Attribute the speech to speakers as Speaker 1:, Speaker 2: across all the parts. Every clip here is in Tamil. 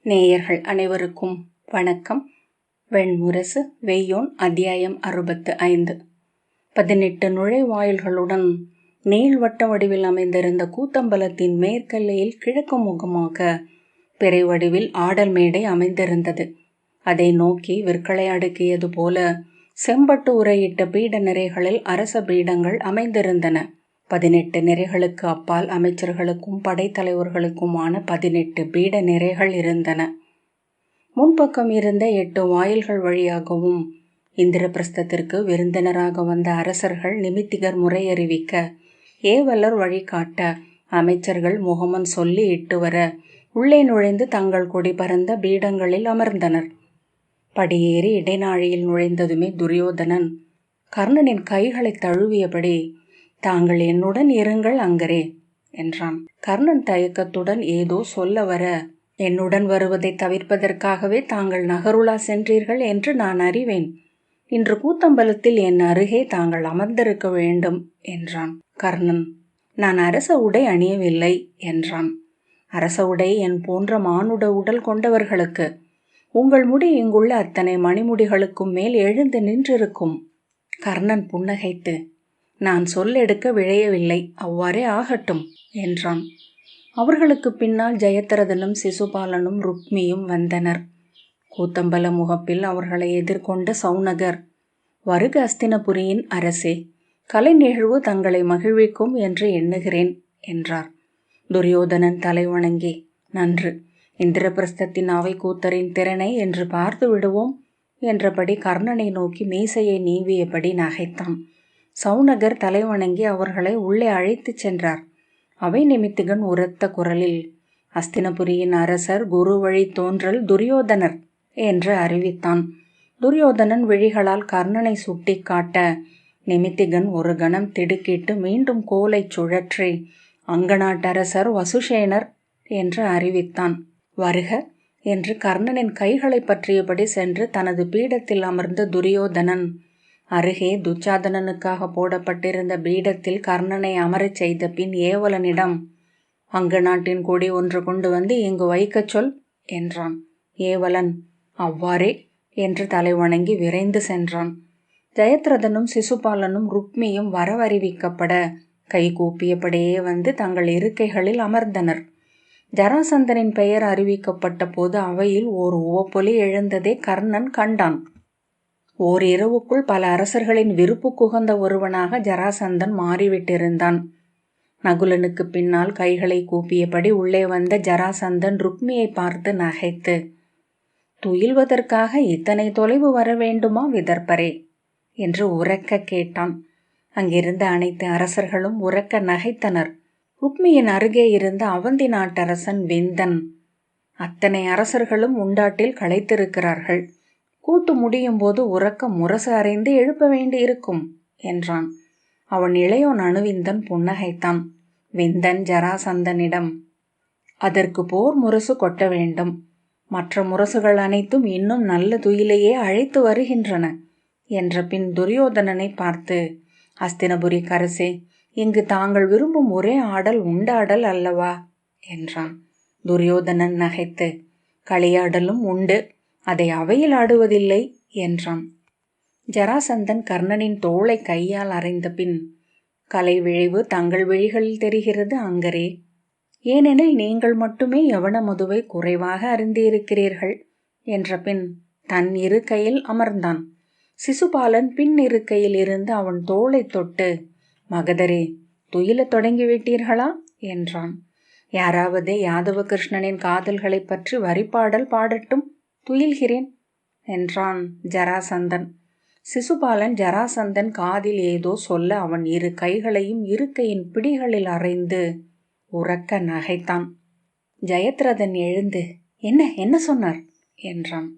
Speaker 1: நேயர்கள் அனைவருக்கும் வணக்கம். வெண்முரசு வெய்யோன் அத்தியாயம் 65. 18 நுழைவாயில்களுடன் நீள்வட்ட வடிவில் அமைந்திருந்த கூத்தம்பலத்தின் மேற்கெல்லையில் கிழக்கு முகமாக பிறை வடிவில் ஆடல் மேடை அமைந்திருந்தது. அதை நோக்கி விற்களை அடுக்கியது போல செம்பட்டு உரையிட்ட பீட நிறைகளில் அரச பீடங்கள் அமைந்திருந்தன. 18 நிறைகளுக்கு அப்பால் அமைச்சர்களுக்கும் படைத்தலைவர்களுக்குமான 18 பீட நிறைகள் இருந்தன. முன்பக்கம் இருந்த 8 வாயில்கள் வழியாகவும் இந்திரபிரஸ்தத்திற்கு விருந்தினராக வந்த அரசர்கள் நிமித்திகர் முறையறிவிக்க, ஏவலர் வழிகாட்ட, அமைச்சர்கள் முகமன் சொல்லி இட்டு வர உள்ளே நுழைந்து தங்கள் கொடி பறந்த பீடங்களில் அமர்ந்தனர். படியேறி இடைநாழியில் நுழைந்ததுமே துரியோதனன் கர்ணனின் கைகளை தழுவியபடி, தாங்கள் என்னுடன் இருங்கள் அங்கரே என்றான். கர்ணன் தயக்கத்துடன் ஏதோ சொல்ல வர, என்னுடன் வருவதை தவிர்ப்பதற்காகவே தாங்கள் நகருலா சென்றீர்கள் என்று நான் அறிவேன். இன்று கூத்தம்பலத்தில் என் அருகே தாங்கள் அமர்ந்திருக்க வேண்டும் என்றான். கர்ணன், நான் அரச உடை அணியவில்லை என்றான். அரச உடை என் போன்ற மானுட உடல் கொண்டவர்களுக்கு. உங்கள் முடி இங்குள்ள அத்தனை மணிமுடிகளுக்கும் மேல் எழுந்து நின்றிருக்கும். கர்ணன் புன்னகைத்து, நான் சொல்லெடுக்க விழையவில்லை, அவ்வாறே ஆகட்டும் என்றான். அவர்களுக்கு பின்னால் ஜெயத்ரதனும் சிசுபாலனும் ருக்மியும் வந்தனர். கூத்தம்பல முகப்பில் அவர்களை எதிர்கொண்ட சௌனகர், வருக அஸ்தினபுரியின் அரசே, கலை நிகழ்வு தங்களை மகிழ்விக்கும் என்று எண்ணுகிறேன் என்றார். துரியோதனன் தலை வணங்கி, நன்று, இந்திரபிரஸ்தத்தின் அவை கூத்தரின் திறனை என்று பார்த்து விடுவோம் என்றபடி கர்ணனை நோக்கி மீசையை நீவியபடி நகைத்தான். சௌனகர் தலை வணங்கி அவர்களை உள்ளே அழைத்து சென்றார். அவை நிமித்திகன் உரத்த குரலில், அஸ்தினபுரியின் அரசர் குரு வழி தோன்றல் துரியோதனர் என்று அறிவித்தான். துரியோதனன் விழிகளால் கர்ணனை சுட்டி காட்ட, நிமித்திகன் ஒரு கணம் திடுக்கிட்டு மீண்டும் கோலை சுழற்றி, அங்கநாட்டரசர் வசுசேனர் என்று அறிவித்தான். வருக என்று கர்ணனின் கைகளை பற்றியபடி சென்று தனது பீடத்தில் அமர்ந்த துரியோதனன் அருகே துச்சாதனனுக்காக போடப்பட்டிருந்த பீடத்தில் கர்ணனை அமரச் செய்த பின் ஏவலனிடம், அங்க நாட்டின் கொடி ஒன்று கொண்டு வந்து இங்கு வைக்கச் சொல் என்றான். ஏவலன் அவ்வாறே என்று தலை வணங்கி விரைந்து சென்றான். ஜெயத்ரதனும் சிசுபாலனும் ருக்மியும் வரவறிவிக்கப்பட கை கூப்பியபடியே வந்து தங்கள் இருக்கைகளில் அமர்ந்தனர். ஜராசந்தனின் பெயர் அறிவிக்கப்பட்ட போது அவையில் ஓர் உவப்பொலி எழுந்ததை கர்ணன் கண்டான். ஓரிரவுக்குள் பல அரசர்களின் விருப்புக்குகந்த ஒருவனாக ஜராசந்தன் மாறிவிட்டிருந்தான். நகுலனுக்கு பின்னால் கைகளை கூப்பியபடி உள்ளே வந்த ஜராசந்தன் ருக்மியை பார்த்து நகைத்து, துயில்வதற்காக இத்தனை தொலைவு வர வேண்டுமா விதர்ப்பரே என்று உரக்க கேட்டான். அங்கிருந்த அனைத்து அரசர்களும் உரக்க நகைத்தனர். ருக்மியின் அருகே இருந்த அவந்தி நாட்டரசன் விந்தன், அத்தனை அரசர்களும் உண்டாட்டில் களைத்திருக்கிறார்கள், கூத்து முடியும் போது உறக்க முரசு அறைந்து எழுப்ப வேண்டி இருக்கும் என்றான். அவன் இளையோன் அணுவிந்தன் புன்னகைத்தான். விந்தன் ஜராசந்தனிடம், அதற்கு போர் முரசு கொட்ட வேண்டும், மற்ற முரசுகள் அனைத்தும் இன்னும் நல்ல துயிலையே அழைத்து வருகின்றன என்ற பின் துரியோதனனை பார்த்து, அஸ்தினபுரி கரசே, இங்கு தாங்கள் விரும்பும் ஒரே ஆடல் உண்டாடல் அல்லவா என்றான். துரியோதனன் நகைத்து, களியாடலும் உண்டு, அதை அவையில் ஆடுவதில்லை என்றான். ஜராசந்தன் கர்ணனின் தோளை கையால் அறைந்த பின், கலை விழைவு தங்கள் விழிகளில் தெரிகிறது அங்கரே, ஏனெனில் நீங்கள் மட்டுமே யவன மதுவை குறைவாக அருந்தியிருக்கிறீர்கள் என்ற பின் தன் இருக்கையில் அமர்ந்தான். சிசுபாலன் பின் இருக்கையில் இருந்து அவன் தோளை தொட்டு, மகதரே, துயிலத் தொடங்கிவிட்டீர்களா என்றான். யாராவது யாதவ கிருஷ்ணனின் காதல்களை பற்றி வரிப்பாடல் பாடட்டும், துயில்கிறேன் என்றான் ஜராசந்தன். சிசுபாலன் ஜராசந்தன் காதில் ஏதோ சொல்ல அவன் இரு கைகளையும் இருக்கையின் பிடிகளில் அறைந்து உரக்க நகைத்தான். ஜெயத்ரதன் எழுந்து, என்ன என்ன சொன்னார் என்றான்.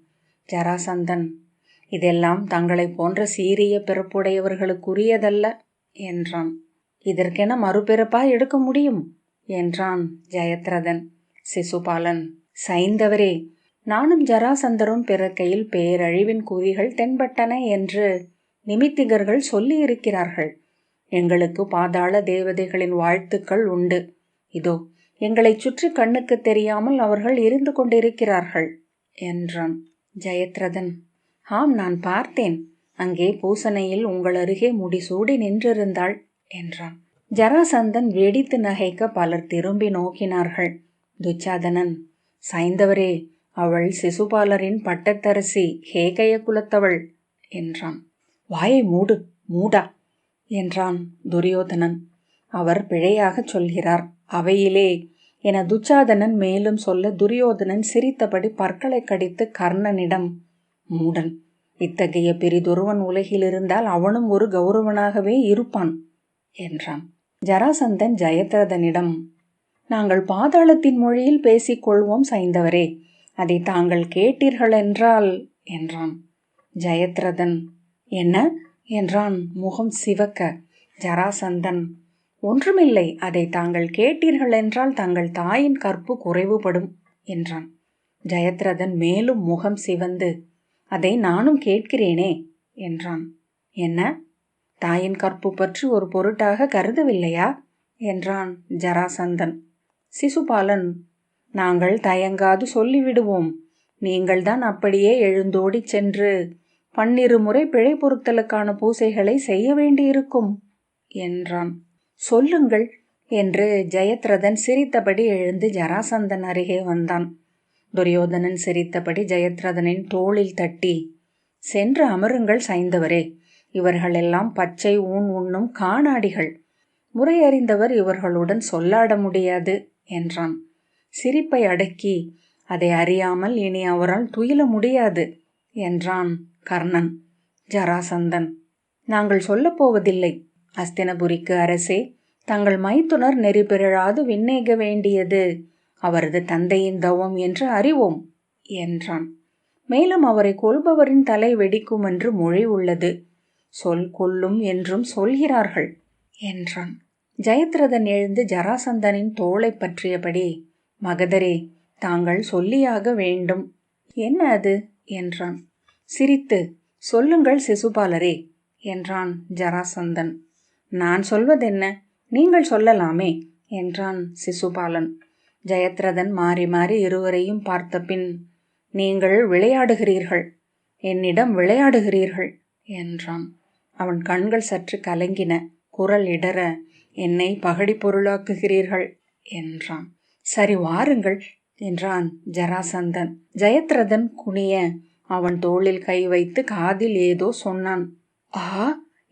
Speaker 1: ஜராசந்தன், இதெல்லாம் தங்களை போன்ற சீரிய பிறப்புடையவர்களுக்குரியதல்ல என்றான். இதற்கென மறுபிறப்பா எடுக்க முடியும் என்றான் ஜெயத்ரதன். சிசுபாலன், சைந்தவரே, நானும் ஜராசந்தரும் பிறக்கையில் பேரழிவின் குறிகள் தென்பட்டன என்று நிமித்திகர்கள் சொல்லி இருக்கிறார்கள். எங்களுக்கு பாதாள தேவதைகளின் வாழ்த்துக்கள் உண்டு. இதோ எங்களை சுற்றி கண்ணுக்கு தெரியாமல் அவர்கள் இருந்து கொண்டிருக்கிறார்கள் என்றான். ஜெயத்ரதன், ஆம், நான் பார்த்தேன். அங்கே பூசணையில் உங்கள் அருகே முடிசூடி நின்றிருந்தாள் என்றான். ஜராசந்தன் வெடித்து நகைக்க பலர் திரும்பி நோக்கினார்கள். துச்சாதனன், சைந்தவரே, அவள் சிசுபாலரின் பட்டத்தரசி கேகய குலத்தவள் என்றான். வாயை மூடு, மூடா என்றான் துரியோதனன். அவர் பிழையாகச் சொல்கிறார், அவையிலே என துச்சாதனன் மேலும் சொல்ல துரியோதனன் சிரித்தபடி பற்களை கடித்து கர்ணனிடம், மூடன், இத்தகைய பெரிதொருவன் உலகில் இருந்தால் அவனும் ஒரு கௌரவனாகவே இருப்பான் என்றான். ஜராசந்தன் ஜெயத்ரதனிடம், நாங்கள் பாதாளத்தின் மொழியில் பேசிக்கொள்வோம் சைந்தவரே, அதை தாங்கள் கேட்டீர்கள் என்றால் என்றான். ஜெயத்ரதன், என்ன என்றான் முகம் சிவக்க. ஜராசந்தன், ஒன்றுமில்லை, அதை தாங்கள் கேட்டீர்கள் என்றால் தங்கள் தாயின் கற்பு குறைவுபடும் என்றான். ஜெயத்ரதன் மேலும் முகம் சிவந்து, அதை நானும் கேட்கிறேனே என்றான். என்ன, தாயின் கற்பு பற்றி ஒரு பொருட்டாக கருதவில்லையா என்றான் ஜராசந்தன். சிசுபாலன், நாங்கள் தயங்காது சொல்லிவிடுவோம். நீங்கள்தான் அப்படியே எழுந்தோடி சென்று 12 முறை பிழை பொருத்தலுக்கான பூசைகளை செய்ய வேண்டியிருக்கும் என்றான். சொல்லுங்கள் என்று ஜெயத்ரதன் சிரித்தபடி எழுந்து ஜராசந்தன் அருகே வந்தான். துரியோதனன் சிரித்தபடி ஜெயத்ரதனின் தோளில் தட்டி, சென்று அமருங்கள் சைந்தவரே, இவர்களெல்லாம் பச்சை ஊன் உண்ணும் காணாடிகள். முறையறிந்தவர் இவர்களுடன் சொல்லாட முடியாது என்றான். சிரிப்பை அடக்கி, அதை அறியாமல் இனி அவரால் துயில முடியாது என்றான் கர்ணன். ஜராசந்தன், நாங்கள் சொல்லப்போவதில்லை. அஸ்தினபுரிக்கு அரசே, தங்கள் மைத்துனர் நெறி பிறழாது விண்ணேக வேண்டியது அவரது தந்தையின் தவம் என்று அறிவோம் என்றான். மேலும் அவரை கொல்பவரின் தலை வெடிக்கும் என்று மொழி உள்ளது. சொல் கொல்லும் என்றும் சொல்கிறார்கள் என்றான். ஜெயத்ரதன் எழுந்து ஜராசந்தனின் தோளை பற்றியபடி, மகதரே, தாங்கள் சொல்லியாக வேண்டும். என்ன அது என்றான். சிரித்து, சொல்லுங்கள் சிசுபாலரே என்றான் ஜராசந்தன். நான் சொல்வதென்ன, நீங்கள் சொல்லலாமே என்றான் சிசுபாலன். ஜெயத்ரதன் மாறி மாறி இருவரையும் பார்த்த பின், நீங்கள் விளையாடுகிறீர்கள், என்னிடம் விளையாடுகிறீர்கள் என்றான். அவன் கண்கள் சற்று கலங்கின, குரல் இடற, என்னை பகடி பொருளாக்குகிறீர்கள் என்றான். சரி, வாருங்கள் என்றான் ஜராசந்தன். ஜெயத்ரதன் குனிய அவன் தோளில் கை வைத்து காதில் ஏதோ சொன்னான். ஆ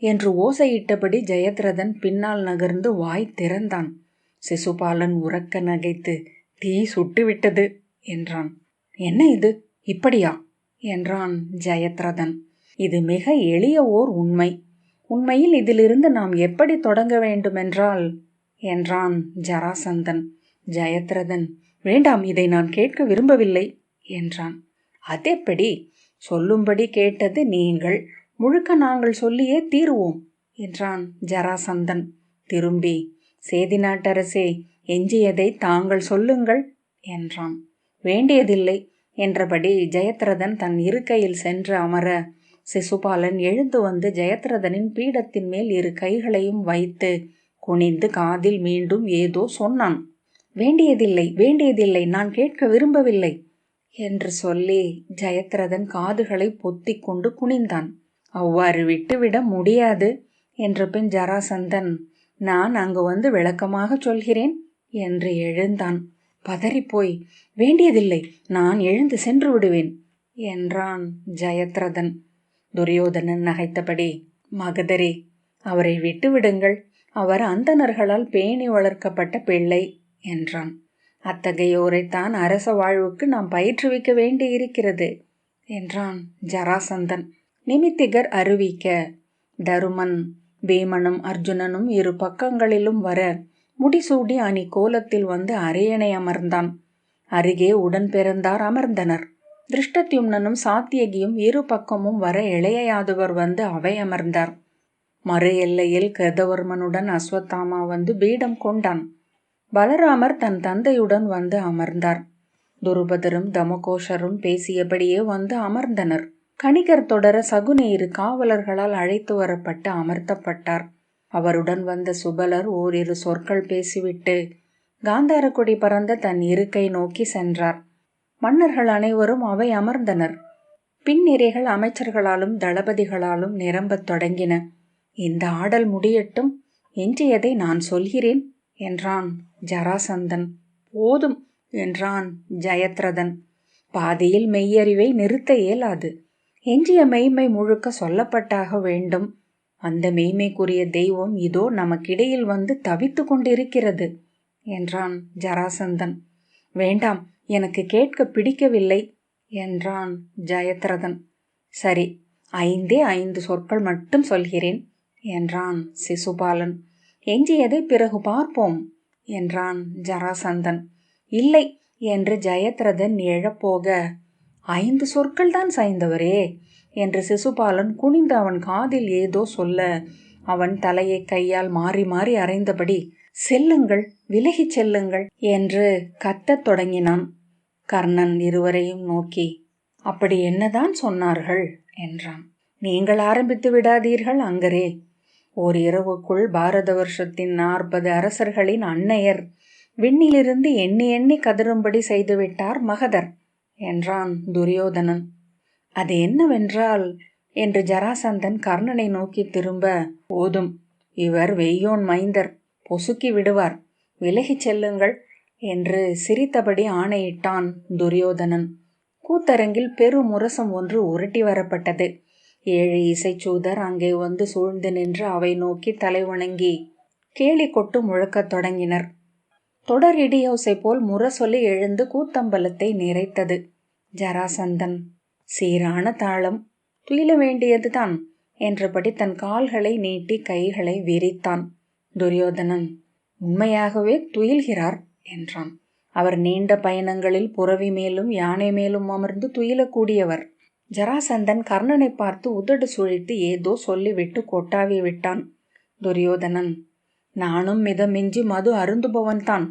Speaker 1: என்று ஓசையிட்டபடி ஜெயத்ரதன் பின்னால் நகர்ந்து வாய் திறந்தான். சிசுபாலன் உரக்க நகைத்து, தீ சுட்டுவிட்டது என்றான். என்ன இது, இப்படியா என்றான் ஜெயத்ரதன். இது மிக எளிய ஓர் உண்மை. உண்மையில் இதிலிருந்து நாம் எப்படி தொடங்க வேண்டுமென்றால் என்றான் ஜராசந்தன். ஜெயத்ரதன், வேண்டாம், இதை நான் கேட்க விரும்பவில்லை என்றான். அதெப்படி, சொல்லும்படி கேட்டது நீங்கள், முழுக்க நாங்கள் சொல்லியே தீருவோம் என்றான் ஜராசந்தன். திரும்பி, சேதி நாட்டரசே, எஞ்சியதை தாங்கள் சொல்லுங்கள் என்றான். வேண்டியதில்லை என்றபடி ஜெயத்ரதன் தன் இருக்கையில் சென்று அமர, சிசுபாலன் எழுந்து வந்து ஜெயத்ரதனின் பீடத்தின் மேல் இரு கைகளையும் வைத்து குனிந்து காதில் மீண்டும் ஏதோ சொன்னான். வேண்டியதில்லை, வேண்டியதில்லை, நான் கேட்க விரும்பவில்லை என்று சொல்லி ஜெயத்ரதன் காதுகளை பொத்திக் கொண்டு குனிந்தான். அவ்வாறு விட்டுவிட முடியாது என்ற பின் ஜராசந்தன், நான் அங்கு வந்து விளக்கமாக சொல்கிறேன் என்று எழுந்தான். பதறிப்போய், வேண்டியதில்லை, நான் எழுந்து சென்று விடுவேன் என்றான் ஜெயத்ரதன். துரியோதனன் நகைத்தபடி, மகதரே, அவரை விட்டுவிடுங்கள், அவர் அந்தணர்களால் பேணி வளர்க்கப்பட்ட பிள்ளை என்றான். அத்தகையோரைத்தான் அரச வாழ்வுக்கு நாம் பயிற்றுவிக்க வேண்டியிருக்கிறது என்றான் ஜராசந்தன். நிமித்திகர் அறிவிக்க, தருமன், பீமனும் அர்ஜுனனும் இரு பக்கங்களிலும் வர முடிசூடி அணி கோலத்தில் வந்து அரியணை அமர்ந்தான். அருகே உடன் பிறந்தார் அமர்ந்தனர். திருஷ்டத்யும்னனும் சாத்தியகியும் இரு பக்கமும் வர இளைய யாதவர் வந்து அவை அமர்ந்தார். மறு எல்லையில் கிருதவர்மனுடன் அஸ்வத்தாமா வந்து பீடம் கொண்டான். பலராமர் தன் தந்தையுடன் வந்து அமர்ந்தார். துருபதரும் தமகோஷரும் பேசியபடியே வந்து அமர்ந்தனர். கணிகர் தொடர சகுனி இரு காவலர்களால் அழைத்து வரப்பட்டு அமர்த்தப்பட்டார். அவருடன் வந்த சுபலர் ஓரிரு சொற்கள் பேசிவிட்டு காந்தாரக்குடி பறந்த தன் இருக்கை நோக்கி சென்றார். மன்னர்கள் அனைவரும் அவை அமர்ந்தனர். பின்னிரைகள் அமைச்சர்களாலும் தளபதிகளாலும் நிரம்பத் தொடங்கின. இந்த ஆடல் முடியட்டும், எஞ்சியதை நான் சொல்கிறேன் என்றான் ஜராசந்தன். போதும் என்றான் ஜெயத்ரதன். பாதியில் மெய்யறிவை நிறுத்த இயலாது. எஞ்சிய மெய்மை முழுக்க சொல்லப்பட்டாக வேண்டும். அந்த மெய்மைக்குரிய தெய்வம் இதோ நமக்கிடையில் வந்து தவித்து கொண்டிருக்கிறது என்றான் ஜராசந்தன். வேண்டாம், எனக்கு கேட்க பிடிக்கவில்லை என்றான் ஜெயத்ரதன். சரி, 5 சொற்கள் மட்டும் சொல்கிறேன் என்றான் சிசுபாலன். எஞ்சியதை பிறகு பார்ப்போம் என்றான் ஜராசந்தன். இல்லை என்று ஜெயத்ரதன் எழப்போக, 5 சொற்கள் தான் சாய்ந்தவரே என்று சிசுபாலன் குனிந்து அவன் காதில் ஏதோ சொல்ல, அவன் தலையை கையால் மாறி மாறி அறைந்தபடி செல்லுங்கள், விலகிச் செல்லுங்கள் என்று கத்தத் தொடங்கினான். கர்ணன் இருவரையும் நோக்கி, அப்படி என்னதான் சொன்னார்கள் என்றான். நீங்கள் ஆரம்பித்து விடாதீர்கள் அங்கரே. ஓர் இரவுக்குள் பாரத வருஷத்தின் 40 அரசர்களின் அன்னையர் விண்ணிலிருந்து எண்ணி எண்ணி கதறும்படி செய்துவிட்டார் மகதர் என்றான் துரியோதனன். அது என்னவென்றால் என்று ஜராசந்தன் கர்ணனை நோக்கி திரும்ப, போதும், இவர் வெய்யோன் மைந்தர், பொசுக்கி விடுவார், விலகிச் செல்லுங்கள் என்று சிரித்தபடி ஆணையிட்டான் துரியோதனன். கூத்தரங்கில் பெருமுரசம் ஒன்று உருட்டி வரப்பட்டது. 7 இசைச்சூதர் அங்கே வந்து சூழ்ந்து நின்று அவை நோக்கி தலைவணங்கி கேலி கொட்டு முழக்கத் தொடங்கினர். தொடர் இடியோசை போல் முரசொலி எழுந்து கூத்தம்பலத்தை நிறைத்தது. ஜராசந்தன், சீரான தாளம், துயில வேண்டியதுதான் என்றபடி தன் கால்களை நீட்டி கைகளை விரித்தான். துரியோதனன், உண்மையாகவே துயில்கிறார் என்றான். அவர் நீண்ட பயணங்களில் புறவி மேலும் யானை மேலும் அமர்ந்து துயிலக்கூடியவர். ஜராசந்தன் கர்ணனை பார்த்து உதடு சுழித்து ஏதோ சொல்லிவிட்டு கொட்டாவி விட்டான். துரியோதனன், நானும் மிதமிஞ்சி மது அருந்துபவன்தான்.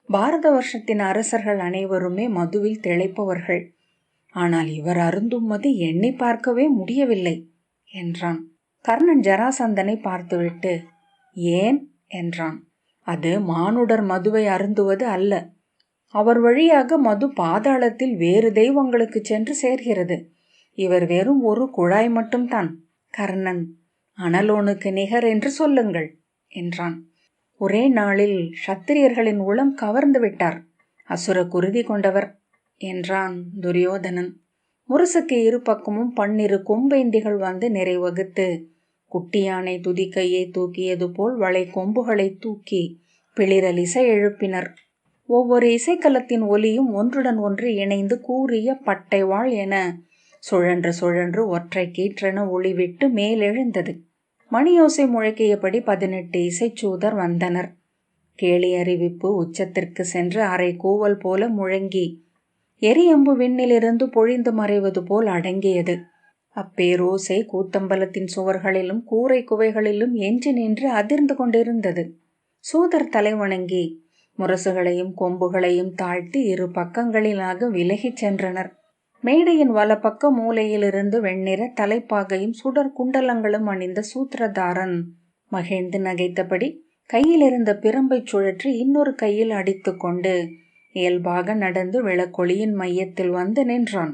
Speaker 1: பாரத வருஷத்தின் அரசர்கள் அனைவருமே மதுவில் திளைப்பவர்கள். ஆனால் இவர் அருந்தும் மது எண்ணி பார்க்கவே முடியவில்லை என்றான். கர்ணன் ஜராசந்தனை பார்த்துவிட்டு, ஏன் என்றான். அது மானுடர் மதுவை அருந்துவது அல்ல. அவர் வழியாக மது பாதாளத்தில் வேறு தெய்வங்களுக்கு சென்று சேர்கிறது. இவர் வெறும் ஒரு குழாய் மட்டும்தான். கர்ணன், அனலோனுக்கு நிகர் என்று சொல்லுங்கள் என்றான். ஒரே நாளில் சத்திரியர்களின் உளம் கவர்ந்து விட்டார். அசுர குருதி கொண்டவர் என்றான் துரியோதனன். முரசுக்கு இரு பக்கமும் 12 கொம்பேந்திகள் வந்து நிறைவகுத்து குட்டி யானை துதிக்கையை தூக்கியது போல் வளை கொம்புகளை தூக்கி பிளிரல் இசை எழுப்பினர். ஒவ்வொரு இசைக்கலத்தின் ஒலியும் ஒன்றுடன் ஒன்று இணைந்து கூறிய பட்டை வாழ் என சுழன்று சுழன்று ஒற்றை கீற்றென ஒளிவிட்டு மேலெழுந்தது. மணியோசை முழக்கியபடி 18 இசைச்சூதர் வந்தனர். கேலி அறிவிப்பு உச்சத்திற்கு சென்று அரை கூவல் போல முழங்கி எரியம்பு விண்ணிலிருந்து பொழிந்து மறைவது போல் அடங்கியது. அப்பேரோசை கூத்தம்பலத்தின் சுவர்களிலும் கூரை குவைகளிலும் எஞ்சி நின்று அதிர்ந்து கொண்டிருந்தது. சூதர் தலைவணங்கி முரசுகளையும் கொம்புகளையும் தாழ்த்தி 2 பக்கங்களிலாக விலகிச் சென்றனர். மேடையின் வலப்பக்க மூலையிலிருந்து வெண்ணிற தலைப்பாகையும் சுடர் குண்டலங்களும் அணிந்த சூத்திரதாரன் மகிழ்ந்து நகைத்தபடி கையிலிருந்த பிரம்பை சுழற்றி இன்னொரு கையில் அடித்து கொண்டு இயல்பாக நடந்து விளக்கொளியின் மையத்தில் வந்து நின்றான்.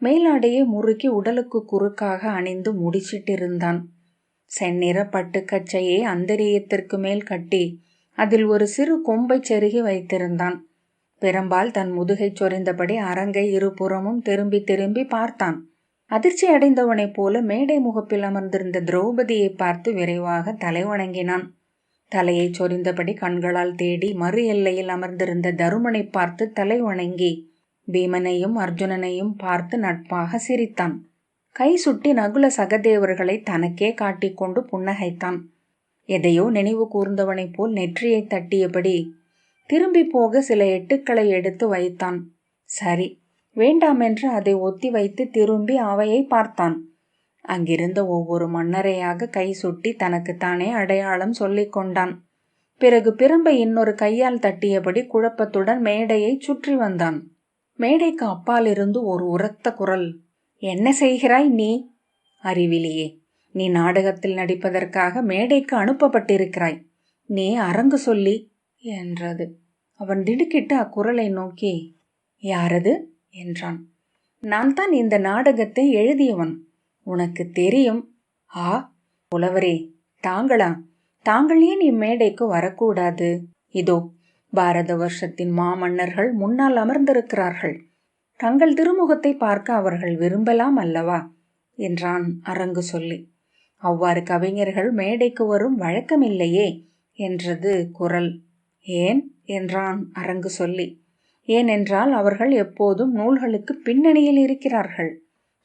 Speaker 1: மேலாடையை முறுக்கி உடலுக்கு குறுக்காக அணிந்து முடிச்சிட்டிருந்தான். செந்நிற பட்டுக்கச்சையை அந்தரியத்திற்கு மேல் கட்டி அதில் ஒரு சிறு கொம்பை செருகி வைத்திருந்தான். பிரம்பால் தன் முதுகை சொரிந்தபடி அரங்கை இருபுறமும் திரும்பி திரும்பி பார்த்தான். அதிர்ச்சி அடைந்தவனைப் போல மேடை முகப்பில் அமர்ந்திருந்த திரௌபதியை பார்த்து விரைவாக தலை வணங்கினான். தலையை சொரிந்தபடி கண்களால் தேடி மறு எல்லையில் அமர்ந்திருந்த தருமனை பார்த்து தலை வணங்கி பீமனையும் அர்ஜுனனையும் பார்த்து நட்பாக சிரித்தான். கை சுட்டி நகுல சகதேவர்களை தனக்கே காட்டிக்கொண்டு புன்னகைத்தான். எதையோ நினைவு கூர்ந்தவனைப் போல் நெற்றியை தட்டியபடி திரும்பி போக சில எட்டுக்களை எடுத்து வைத்தான். சரி, வேண்டாமென்று அதை ஒத்தி வைத்து திரும்பி அவையை பார்த்தான். அங்கிருந்த ஒவ்வொரு மன்னரையாக கை சுட்டி தனக்குத்தானே அடையாளம் சொல்லிக் கொண்டான். பிறகு பிரம்பை இன்னொரு கையால் தட்டியபடி குழப்பத்துடன் மேடையை சுற்றி வந்தான். மேடைக்கு அப்பால் இருந்து ஒரு உரத்த குரல், என்ன செய்கிறாய் நீ? அறிவிலியே, நீ நாடகத்தில் நடிப்பதற்காக மேடைக்கு அனுப்பப்பட்டிருக்கிறாய். நீ அரங்கு சொல்லி என்றது. அவன் திடுக்கிட்டு அக்குரலை நோக்கி, யாரது என்றான். நான் தான் இந்த நாடகத்தை எழுதியவன், உனக்கு தெரியும். ஆ, புலவரே, தாங்களா? தாங்கள் ஏன் இம்மேடைக்கு வரக்கூடாது? இதோ பாரத வருஷத்தின் மாமன்னர்கள் முன்னால் அமர்ந்திருக்கிறார்கள். தங்கள் திருமுகத்தை பார்க்க அவர்கள் விரும்பலாம் அல்லவா என்றான் அரங்கு சொல்லி. அவ்வாறு கவிஞர்கள் மேடைக்கு வரும் வழக்கமில்லையே என்றது குரல். ஏன் என்றான் அரங்கு சொல்லி. ஏனென்றால் அவர்கள் எப்போதும் நூல்களுக்கு பின்னணியில் இருக்கிறார்கள்.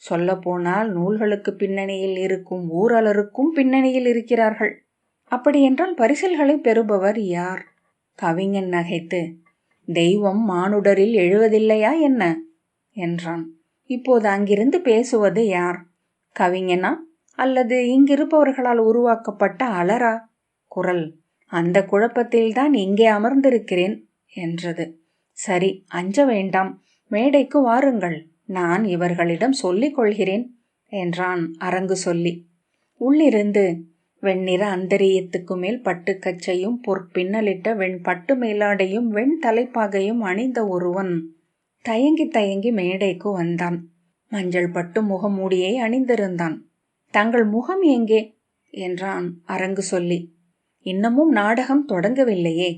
Speaker 1: சொல்ல போனால் நூல்களுக்கு பின்னணியில் இருக்கும் ஊரலருக்கும் பின்னணியில் இருக்கிறார்கள். அப்படியென்றால் பரிசில்களை பெறுபவர் யார்? கவிஞன் நகைத்து, தெய்வம் மானுடரில் எழுவதில்லையா என்ன என்றான். இப்போது அங்கிருந்து பேசுவது யார்? கவிஞனா அல்லது இங்கிருப்பவர்களால் உருவாக்கப்பட்ட அலரா? குரல், அந்த குழப்பத்தில்தான் இங்கே அமர்ந்திருக்கிறேன் என்றது. சரி, அஞ்ச வேண்டாம், மேடைக்கு வாருங்கள், நான் இவர்களிடம் சொல்லிக் கொள்கிறேன் என்றான் அரங்கு சொல்லி. உள்ளிருந்து வெண்ணிற அந்தரியத்துக்கு மேல் பட்டுக்கச்சையும் பொற்பின்னலிட்ட வெண் பட்டு மேலாடையும் வெண் தலைப்பாகையும் அணிந்த ஒருவன் தயங்கி தயங்கி மேடைக்கு வந்தான். மஞ்சள் பட்டு முகமூடியை அணிந்திருந்தான். தங்கள் முகம் எங்கே என்றான் அரங்கு சொல்லி. இன்னமும் நாடகம் தொடங்கவில்லையே,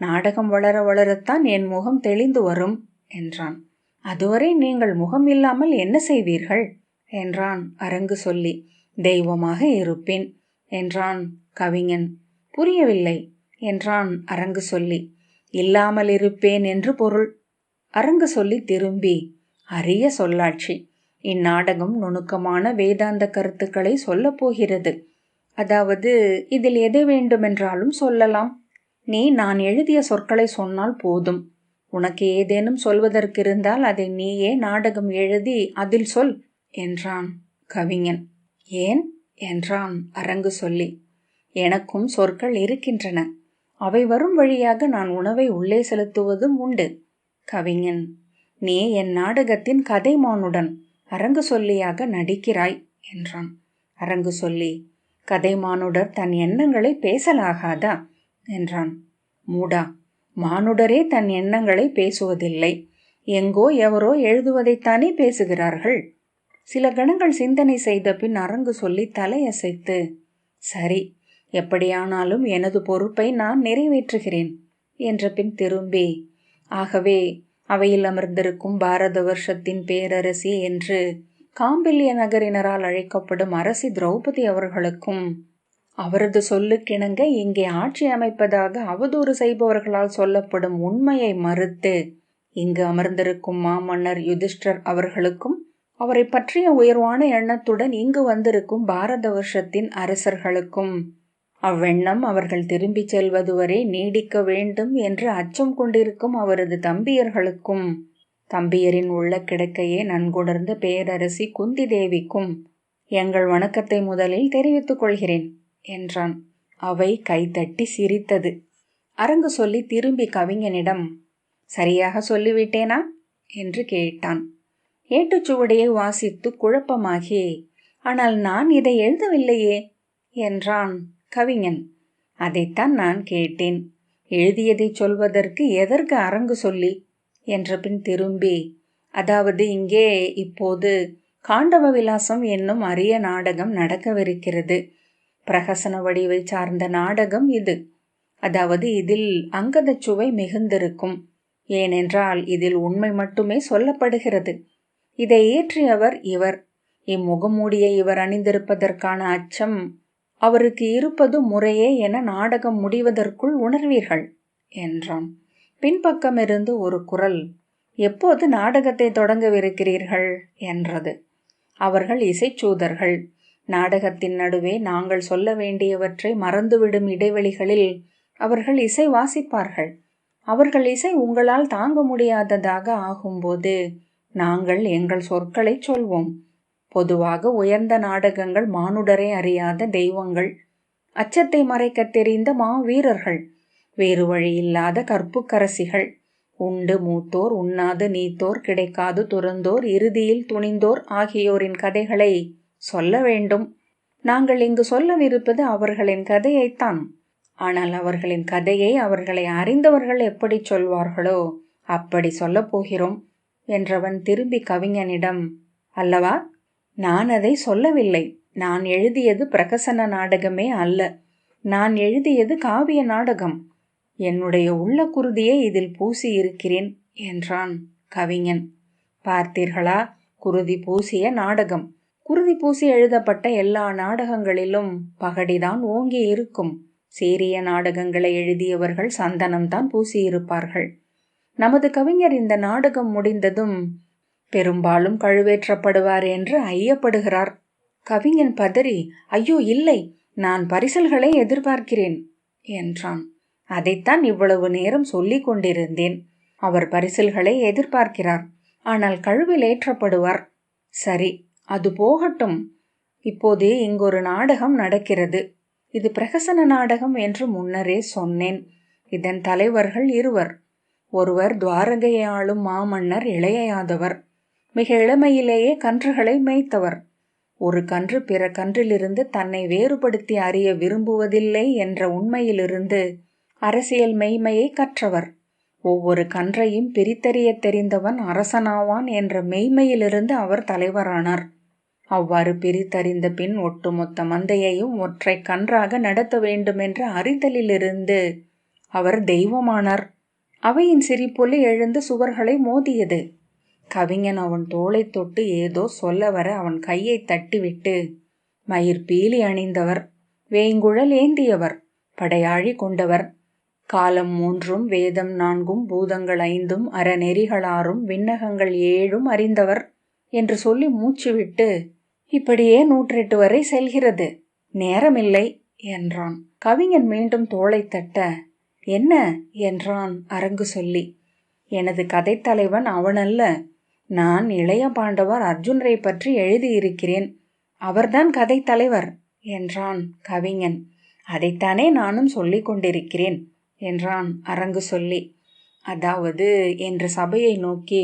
Speaker 1: நாடகம் வளர வளரத்தான் என் முகம் தெளிந்து வரும் என்றான். அதுவரை நீங்கள் முகம் இல்லாமல் என்ன செய்வீர்கள் என்றான் அரங்கு சொல்லி. தெய்வமாக இருப்பேன் என்றான் கவிஞன். புரியவில்லை என்றான் அரங்கு சொல்லி. இல்லாமல் இருப்பேன் என்று பொருள். அரங்கு சொல்லி திரும்பி, அரிய சொல்லாட்சி, இந்நாடகம் நுணுக்கமான வேதாந்த கருத்துக்களை சொல்லப் போகிறது. அதாவது இதில் எதை வேண்டுமென்றாலும் சொல்லலாம். நீ நான் எழுதிய சொற்களை சொன்னால் போதும். உனக்கு ஏதேனும் சொல்வதற்கிருந்தால் அதை நீயே நாடகம் எழுதி அதில் சொல் என்றான் கவிஞன். ஏன் என்றான் அரங்கு சொல்லி. எனக்கும் சொற்கள் இருக்கின்றன, அவை வரும் வழியாக நான் உணவை உள்ளே செலுத்துவதும் உண்டு. கவிஞன், நீ என் நாடகத்தின் கதைமானுடன் அரங்கு சொல்லியாக நடிக்கிறாய் என்றான். அரங்கு சொல்லி, கதைமானுடர் தன் எண்ணங்களை பேசலாகாதா என்றான். மூடா, மானுடரே தன் எண்ணங்களை பேசுவதில்லை, எங்கோ எவரோ எழுதுவதைத்தானே பேசுகிறார்கள். சில கணங்கள் சிந்தனை செய்த பின் அரங்கு சொல்லி தலையசைத்து, சரி, எப்படியானாலும் எனது பொறுப்பை நான் நிறைவேற்றுகிறேன் என்ற பின் திரும்பி, ஆகவே அவையில் அமர்ந்திருக்கும் பாரத வருஷத்தின் பேரரசி என்று காம்பில்ய நகரினரால் அழைக்கப்படும் அரசி திரௌபதி அவர்களுக்கும் அவரது சொல்லுக்கிணங்க இங்கே ஆட்சி அமைப்பதாக அவதூறு செய்பவர்களால் சொல்லப்படும் உண்மையை மறுத்து இங்கு அமர்ந்திருக்கும் மாமன்னர் யுதிஷ்டர் அவர்களுக்கும் அவரை பற்றிய உயர்வான எண்ணத்துடன் இங்கு வந்திருக்கும் பாரத வருஷத்தின் அரசர்களுக்கும் அவ்வெண்ணம் அவர்கள் திரும்பிச் செல்வதுவரை நீடிக்க வேண்டும் என்று அச்சம் கொண்டிருக்கும் அவரது தம்பியர்களுக்கும் தம்பியரின் உள்ள கிடக்கையே நன்குணர்ந்த பேரரசி குந்தி தேவிக்கும் எங்கள் வணக்கத்தை முதலில் தெரிவித்துக் கொள்கிறேன் என்றான். அவை கைதட்டி சிரித்தது. அரங்கு சொல்லி திரும்பி கவிஞனிடம், சரியாக சொல்லிவிட்டேனா என்று கேட்டான். ஏட்டுச்சுவடியை வாசித்து குழப்பமாகி, ஆனால் நான் இதை எழுதவில்லையே என்றான் கவிஞன். அதைத்தான் நான் கேட்டேன், எழுதியதை சொல்வதற்கு எதற்கு அரங்கு சொல்லி என்ற பின் திரும்பி, அதாவது இங்கே இப்போது காண்டவ விலாசம் என்னும் அரிய நாடகம் நடக்கவிருக்கிறது. பிரகசன வடிவை சார்ந்த நாடகம் இது. அதாவது இதில் அங்கத சுவை மிகுந்திருக்கும். ஏனென்றால் இதில் உண்மை மட்டுமே சொல்லப்படுகிறது. இதை இயற்றியவர் இவர். இம்முகமூடியை இவர் அணிந்திருப்பதற்கான அச்சம் அவருக்கு இருப்பது முறையே என நாடகம் முடிவதற்குள் உணர்வீர்கள் என்றான். பின்பக்கமிருந்து ஒரு குரல், எப்போது நாடகத்தை தொடங்கவிருக்கிறீர்கள் என்றது. அவர்கள் இசைச்சூதர்கள். நாடகத்தின் நடுவே நாங்கள் சொல்ல வேண்டியவற்றை மறந்துவிடும் இடைவெளிகளில் அவர்கள் இசை வாசிப்பார்கள். அவர்கள் இசை உங்களால் தாங்க முடியாததாக ஆகும்போது நாங்கள் எங்கள் சொற்களை சொல்வோம். பொதுவாக உயர்ந்த நாடகங்கள் மானுடரை அறியாத தெய்வங்கள், அச்சத்தை மறைக்க தெரிந்த மாவீரர்கள், வேறு வழியில்லாத கற்புக்கரசிகள், உண்டு மூத்தோர், உண்ணாது நீத்தோர், கிடைக்காது துறந்தோர், இறுதியில் துணிந்தோர் ஆகியோரின் கதைகளை சொல்ல வேண்டும். நாங்கள் இங்கு சொல்லவிருப்பது அவர்களின் கதையைத்தான். ஆனால் அவர்களின் கதையை அவர்களை அறிந்தவர்கள் எப்படி சொல்வார்களோ அப்படி சொல்லப் போகிறோம் என்றவன் திரும்பி கவிஞனிடம், அல்லவா, நான் அதை சொல்லவில்லை. நான் எழுதியது பிரகசன நாடகமே அல்ல. நான் எழுதியது காவிய நாடகம். என்னுடைய உள்ள குருதியை இதில் பூசி இருக்கிறேன் என்றான் கவிஞன். பார்த்தீர்களா, குருதி பூசிய நாடகம். குருதி பூசி எழுதப்பட்ட எல்லா நாடகங்களிலும் பகடிதான் ஓங்கி இருக்கும். சீரிய நாடகங்களை எழுதியவர்கள் சந்தனம்தான் பூசியிருப்பார்கள். நமது கவிஞர் இந்த நாடகம் முடிந்ததும் பெரும்பாலும் கழுவேற்றப்படுவார் என்று ஐயப்படுகிறார். கவிஞன் பதறி, ஐயோ இல்லை, நான் பரிசல்களை எதிர்பார்க்கிறேன் என்றான். அதைத்தான் இவ்வளவு நேரம் சொல்லிக் கொண்டிருந்தேன். அவர் பரிசல்களை எதிர்பார்க்கிறார், ஆனால் கழுவில் ஏற்றப்படுவார். சரி, அது போகட்டும். இப்போது இங்கொரு நாடகம் நடக்கிறது. இது பிரகசன நாடகம் என்று முன்னரே சொன்னேன். இதன் தலைவர்கள் இருவர். ஒருவர் துவாரகையை ஆளும் மாமன்னர் இளையயாதவர். மிக இளமையிலேயே கன்றுகளை மேய்த்தவர். ஒரு கன்று பிற கன்றிலிருந்து தன்னை வேறுபடுத்தி அறிய விரும்புவதில்லை என்ற உண்மையிலிருந்து அரசியல் மெய்மையை கற்றவர். ஒவ்வொரு கன்றையும் பிரித்தறிய தெரிந்தவன் அரசனாவான் என்ற மெய்மையிலிருந்து அவர் தலைவரானார். அவ்வாறு பிரித்தறிந்த பின் ஒட்டுமொத்த மந்தையையும் ஒற்றை கன்றாக நடத்த வேண்டுமென்ற அறிதலிலிருந்து அவர் தெய்வமானார். அவையின் சிரிப்பொலி எழுந்து சுவர்களை மோதியது. கவிஞன் அவன் தோளை தொட்டு ஏதோ சொல்ல வர அவன் கையை தட்டிவிட்டு, மயிர் பீலி அணிந்தவர், வேங்குழல் ஏந்தியவர், படையாழி கொண்டவர், காலம் 3 வேதம் 4 பூதங்கள் 5 அறநெறிகள் 6 விண்ணகங்கள் 7 அறிந்தவர் என்று சொல்லி மூச்சுவிட்டு, இப்படியே 108 வரை செல்கிறது, நேரமில்லை என்றான். கவிஞன் மீண்டும் தோளை தட்ட, என்ன என்றான் அரங்கு சொல்லி. எனது கதைத்தலைவன் அவனல்ல. நான் இளைய பாண்டவர் அர்ஜுனரை பற்றி எழுதியிருக்கிறேன். அவர்தான் கதைத்தலைவர் என்றான் கவிஞன். அதைத்தானே நானும் சொல்லிக் கொண்டிருக்கிறேன் என்றான் அரங்கு சொல்லி. அதாவது என்று சபையை நோக்கி,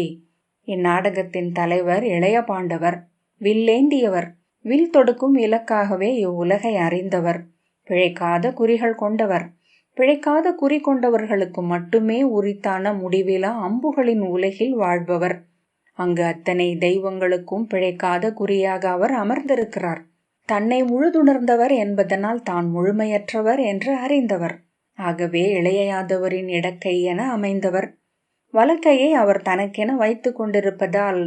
Speaker 1: இந்நாடகத்தின் தலைவர் இளைய பாண்டவர், வில்லேந்தியவர், வில் தொடுக்கும் இலக்காகவே இவ்வுலகை அறிந்தவர், பிழைக்காத குறிகள் கொண்டவர். பிழைக்காத குறி கொண்டவர்களுக்கு மட்டுமே உரித்தான முடிவிலா அம்புகளின் உலகில் வாழ்பவர். அங்கு அத்தனை தெய்வங்களுக்கும் பிழைக்காத குறியாக அவர் அமர்ந்திருக்கிறார். தன்னை முழுதுணர்ந்தவர் என்பதனால் தான் முழுமையற்றவர் என்று அறிந்தவர். ஆகவே இளையயாதவரின் இடக்கை என அமைந்தவர். வலக்கையை அவர் தனக்கென வைத்து கொண்டிருப்பதால்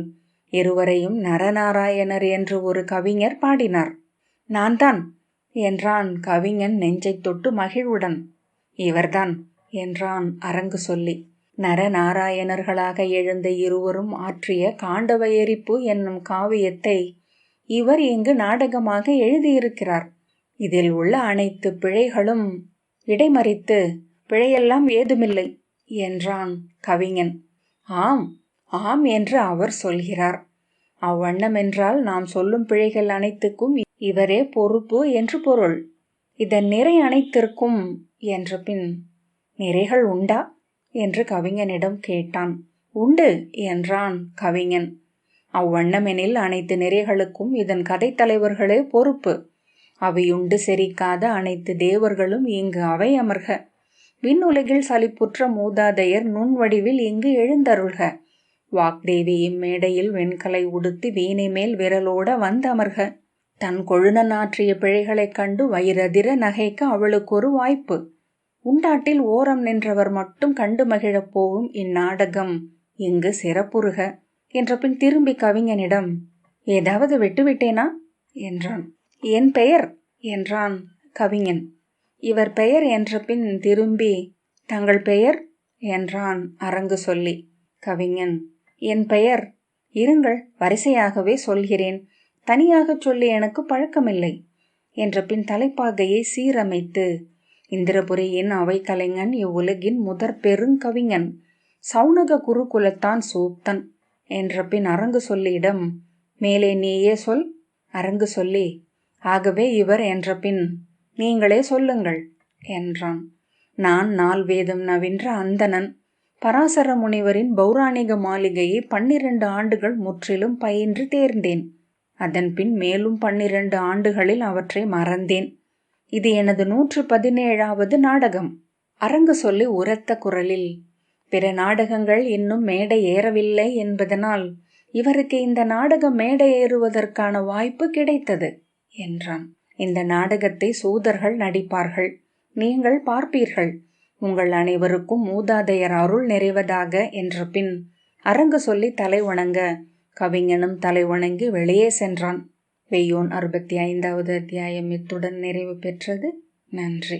Speaker 1: இருவரையும் நரநாராயணர் என்று ஒரு கவிஞர் பாடினார். நான் தான் என்றான் கவிஞன் நெஞ்சை தொட்டு மகிழ்வுடன். இவர்தான் என்றான் அரங்கு சொல்லி. நரநாராயணர்களாக எழுந்த இருவரும் ஆற்றிய காண்டவ எரிப்பு என்னும் காவியத்தை இவர் இங்கு நாடகமாக எழுதியிருக்கிறார். இதில் உள்ள அனைத்து பிழைகளும் இடைமறித்து, பிழையெல்லாம் ஏதுமில்லை என்றான் கவிஞன். ஆம் ஆம் என்று அவர் சொல்கிறார். அவ்வண்ணமென்றால் நாம் சொல்லும் பிழைகள் அனைத்துக்கும் இவரே பொறுப்பு என்று பொருள். இதன் நிறை அனைத்திற்கும் என்ற பின், நிறைகள் உண்டா என்று கவிஞனிடம் கேட்டான். உண்டு என்றான் கவிஞன். அவ்வண்ணமெனில் அனைத்து நிறைகளுக்கும் இதன் கதைத்தலைவர்களே பொறுப்பு. அவையுண்டு செரிக்காத அனைத்து தேவர்களும் இங்கு அவை அமர்க. விண்ணுலகில் சலிப்புற்ற மூதாதையர் நுண்வடிவில் இங்கு எழுந்தருள்க. வாக்தேவி இம்மேடையில் வெண்கலை உடுத்தி வீணை மேல் விரலோட வந்தமர்க. தன் கொழுநன் ஆற்றிய பிழைகளைக் கண்டு வயிறதிர நகைக்க அவளுக்கு ஒரு வாய்ப்பு. உண்டாட்டில் ஓரம் நின்றவர் மட்டும் கண்டு மகிழப் போகும் இந்நாடகம் இங்கு சிறப்புறுக என்ற பின் திரும்பி கவிஞனிடம், ஏதாவது விட்டுவிட்டேனா என்றான். என் பெயர் என்றான் கவிஞன். இவர் பெயர் என்ற பின் திரும்பி, தங்கள் பெயர் என்றான் அரங்கு சொல்லி. கவிஞன், என் பெயர், இருங்கள் வரிசையாகவே சொல்கிறேன், தனியாகச் சொல்லி எனக்கு பழக்கமில்லை என்ற பின் தலைப்பாகையை சீரமைத்து, இந்திரபுரியின் அவை கலைஞன், இவ்வுலகின் முதற் பெருங்கவிஞன், சௌனக குருகுலத்தான் சூக்தன் என்ற பின் அரங்கு சொல்லியிடம், மேலே நீயே சொல். அரங்கு சொல்லி, ஆகவே இவர் என்ற பின், நீங்களே சொல்லுங்கள் என்றான். நான் 4 வேதம் நவின்ற அந்தணன். பராசர முனிவரின் பௌராணிக மாளிகையை 12 ஆண்டுகள் முற்றிலும் பயின்று தேர்ந்தேன். அதன் பின் மேலும் 12 ஆண்டுகளில் அவற்றை மறந்தேன். இது எனது 117வது நாடகம். அரங்கு சொல்லி உரத்த குரலில், பிற நாடகங்கள் இன்னும் மேடை ஏறவில்லை என்பதனால் இவருக்கு இந்த நாடகம் மேடை ஏறுவதற்கான வாய்ப்பு கிடைத்தது என்றான். இந்த நாடகத்தை சூதர்கள் நடிப்பார்கள், நீங்கள் பார்ப்பீர்கள். உங்கள் அனைவருக்கும் மூதாதையர் அருள் நிறைவதாக என்ற பின் அரங்கு சொல்லி தலை வணங்க கவிஞனும் தலை வணங்கி வெளியே சென்றான். வெய்யோன் 65வது அத்தியாயம் இத்துடன் நிறைவு பெற்றது. நன்றி.